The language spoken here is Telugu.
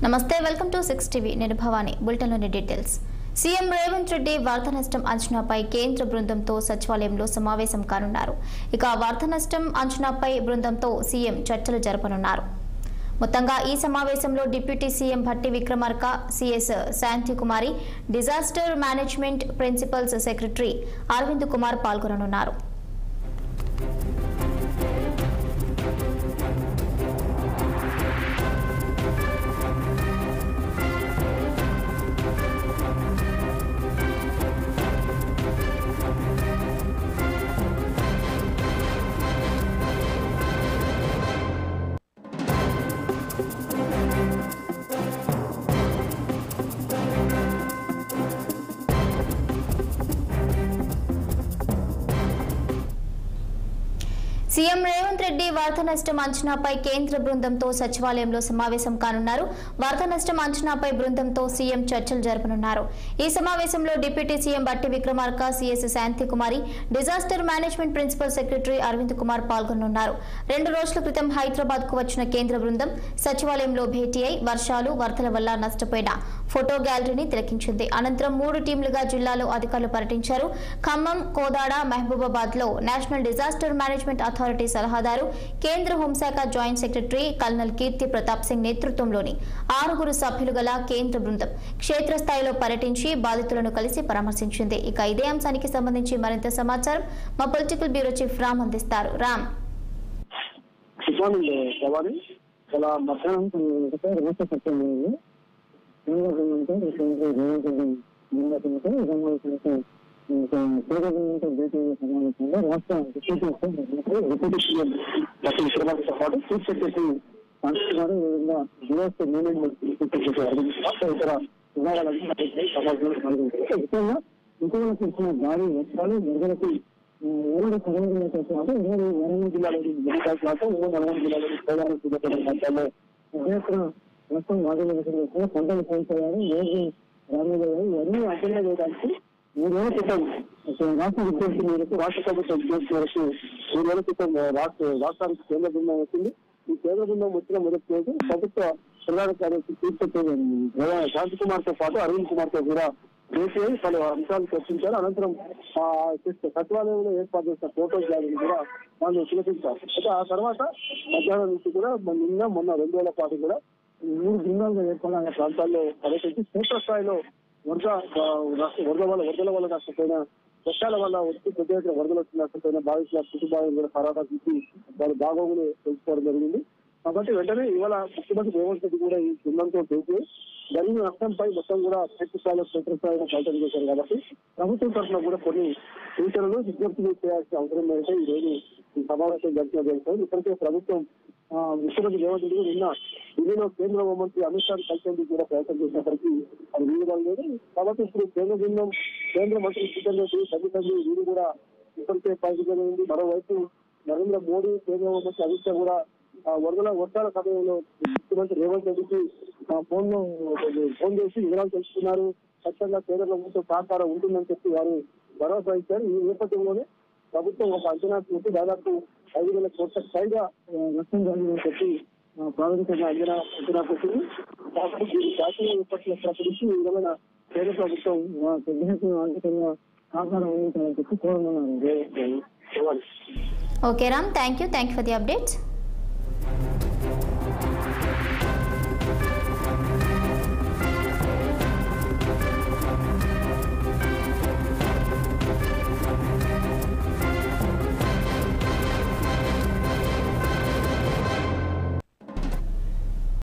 నమస్తే వెల్కమ్ టు 6 టీవీ నేను భవాని బులెటిన్లోని డీటెయిల్స్ సీఎం రేవంత్ రెడ్డి వరద నష్టం అంచనాపై కేంద్ర బృందంతో సచివాలయంలో సమావేశం కానున్నారు. ఇక వరద నష్టం అంచనాపై బృందంతో సీఎం చర్చలు జరపనున్నారు. మొత్తంగా ఈ సమావేశంలో deputy CM Bhatti Vikramarka, CS Santhi Kumari, disaster management principals secretary Arvind Kumar పాల్గొననున్నారు. సీఎం రేవంత్ రెడ్డి వరద నష్టం అంచనాపై కేంద్ర బృందంతో సచివాలయంలో సమావేశం కానున్నారు. వరద నష్టం అంచనాపై బృందంతో సీఎం చర్చలు జరపనున్నారు. ఈ సమావేశంలో deputy CM Bhatti Vikramarka, CS Santhi Kumari, disaster management principal secretary Arvind Kumar పాల్గొనున్నారు. 2 రోజుల క్రితం హైదరాబాద్ కు వచ్చిన కేంద్ర బృందం సచివాలయంలో భేటీ అయి వర్షాలు, వరదల వల్ల నష్టపోయిన ఫోటో గ్యాలరీని తిలకించింది. అనంతరం 3 టీంలుగా జిల్లాలో అధికారులు పర్యటించారు. ఖమ్మం, కోదాడ, మహబూబాబాద్ లో నేషనల్ డిజాస్టర్ మేనేజ్మెంట్ అథారిటీ సలహాదారు, కేంద్ర హోంశాఖ జాయింట్ సెక్రటరీ కల్నల్ కీర్తి ప్రతాప్ సింగ్ నేతృత్వంలోని 6 సభ్యులు గల కేంద్ర బృందం క్షేత్రస్థాయిలో పర్యటించి బాధితులను కలిసి పరామర్శించింది. ఇక ఇదే అంశానికి సంబంధించి మరింత సమాచారం మా పొలిటికల్ బ్యూరో చీఫ్ రామ్ అందిస్తారు. రామ్. రాష్ట్ర డిప్యూటీ సీఎం భట్టి విక్రమార్కతో పాటు చీఫ్ సెక్రటరీ గారు డిజాస్టర్ మేనేజ్మెంట్ ఇతర విభాగాలన్నీ సమావేశంలో పాల్గొంటారు. ముఖ్యంగా ఇటీవల ఇచ్చిన భారీ వర్షాలు వరదలకు కర్నూలు పాటు వరంగల్ జిల్లాలోని మెడికల్తో నల్గొండ జిల్లాలోని కోదాడ ప్రాంతాల్లో నష్టం వాటిలో పంటలు కోల్పోయారు. రోజు ఇవన్నీ అంచనా వేయడానికి 3 రోజుల క్రితం రాష్ట్ర విజ్ఞప్తి మేరకు రాష్ట్ర ప్రభుత్వ విజ్ఞప్తి మేరకు 3 రోజుల క్రితం రాష్ట్రానికి కేంద్ర బృందం వచ్చింది. ఈ కేంద్ర బృందం వచ్చిన మొదటి రోజు ప్రభుత్వ ప్రధాన కార్యదర్శి చీఫ్ శాంతికుమార్తో పాటు అరవింద్ కుమార్తో కూడా భేటీ అయి పలు అంశాలు చర్చించారు. అనంతరం సచివాలయంలో ఏర్పాటు చేసిన ఫోటో గ్యాలరీని కూడా వాళ్ళు తిలకించారు. అయితే ఆ తర్వాత మధ్యాహ్నం నుంచి కూడా మొన్న 2 రోజుల పాటు కూడా 3 బృందాలుగా ఏర్పడిన ప్రాంతాల్లో పర్యటించి క్షేత్రస్థాయిలో వరదల వల్ల నష్టపోయిన వర్షాల వల్ల వచ్చి పెద్ద ఎత్తున వరదలు వచ్చి నష్టపోయిన బాధితుల కుటుంబాలను కూడా సరాగా చూసి వాళ్ళ బాగోగులు తెలుసుకోవడం జరిగింది. కాబట్టి వెంటనే ఇవాళ ముఖ్యమంత్రి రేవంత్ రెడ్డి కూడా ఈ బృందంతో చేసి జరిగిన నష్టంపై మొత్తం కూడా క్షేత్రస్థాయిలో కల్పన చేశారు. కాబట్టి ప్రభుత్వం తరఫున కూడా కొన్ని సూచనలు, విజ్ఞప్తులు చేయాల్సిన అవసరం మేరకు ఈ రోజు ఈ సమావేశం జరిపిన జరుగుతుంది. ఇప్పటికే ప్రభుత్వం ముఖ్యమంత్రి రేవంత్ రెడ్డి నిన్న ఢిల్లీలో కేంద్ర హోంమంత్రి అమిత్ షా కలిసేందుకు కూడా ప్రయత్నం చేసినప్పటికీ అది వీలు లేదు. కాబట్టి ఇప్పుడు కేంద్ర మంత్రి కిషన్ రెడ్డి తల్లి వీరు కూడా ఇప్పటికే పాల్గొననుంది. మరోవైపు నరేంద్ర మోడీ, కేంద్ర హోంమంత్రి అమిత్ షా కూడా వర్షాల సమయంలో ముఖ్యమంత్రి రేవంత్ రెడ్డికి ఫోన్ చేసి వివరాలు తెలుసుకున్నారు. ఖచ్చితంగా కేంద్ర ప్రభుత్వం సహకారం ఉంటుందని చెప్పి వారు భరోసా ఇచ్చారు. ఈ నేపథ్యంలోనే ప్రభుత్వం ఒక అంచనా చేసి దాదాపు 5,000 కోట్ల పైగా నష్టం జరిగిందని చెప్పి ప్రాథమికంగా అంచనా పెట్టింది. కాబట్టి దీని జాతీయ విపత్తుల ప్రకటించి ఈ విధమైన కేంద్ర ప్రభుత్వం ఆర్థికంగా సహకారం అందించాలని చెప్పి కోరనున్నారు. Okay Ram, thank you for the updates.